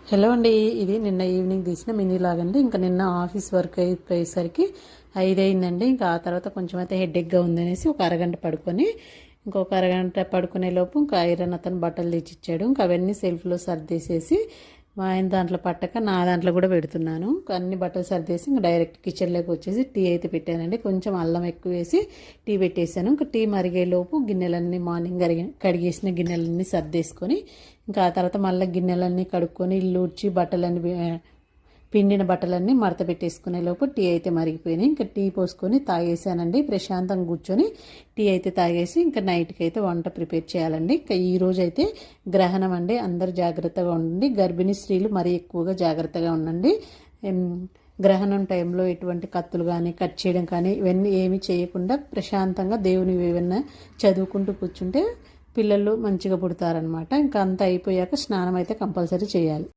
Hello అండి, ఇది నిన్న ఈవినింగ్ తీసిన మినీ లాగండి. ఇంకా నిన్న ఆఫీస్ వర్క్ అయిపోయేసరికి 5 అయిందండి. ఇంకా ఆ తర్వాత కొంచెం అయితే హెడేక్గా ఉందనేసి ఒక అరగంట పడుకొని ఇంకొక అరగంట పడుకునే లోపు ఇంకా ఐరన్ అతను బట్టలు తెచ్చిచ్చాడు. ఇంకా అవన్నీ సెల్ఫ్లో సర్దేసేసి మా ఆయన దాంట్లో పట్టక నా దాంట్లో కూడా పెడుతున్నాను. అన్ని బట్టలు సర్దేసి ఇంకా డైరెక్ట్ కిచెన్లోకి వచ్చేసి టీ అయితే పెట్టానండి. కొంచెం అల్లం ఎక్కువ వేసి టీ పెట్టేశాను. ఇంకా టీ మరిగేలోపు గిన్నెలన్నీ మార్నింగ్ కడిగేసిన గిన్నెలన్నీ సర్దేసుకొని ఇంకా ఆ తర్వాత మళ్ళీ గిన్నెలన్నీ కడుక్కొని ఇల్లు ఊడ్చి బట్టలన్నీ పిండిన బట్టలన్నీ మడత పెట్టేసుకునే లోపు టీ అయితే మరిగిపోయినాయి. ఇంకా టీ పోసుకొని తాగేసానండి. ప్రశాంతంగా కూర్చొని టీ అయితే తాగేసి ఇంకా నైట్కి అయితే వంట ప్రిపేర్ చేయాలండి. ఇంకా ఈరోజు అయితే గ్రహణం అండి. అందరూ జాగ్రత్తగా ఉండండి. గర్భిణీ స్త్రీలు మరీ ఎక్కువగా జాగ్రత్తగా ఉండండి. గ్రహణం టైంలో ఎటువంటి కత్తులు కానీ కట్ చేయడం కానీ ఇవన్నీ ఏమీ చేయకుండా ప్రశాంతంగా దేవుని ఏమన్నా చదువుకుంటూ కూర్చుంటే పిల్లలు మంచిగా పుడతారనమాట. ఇంకా అంతా అయిపోయాక స్నానం అయితే కంపల్సరీ చేయాలి.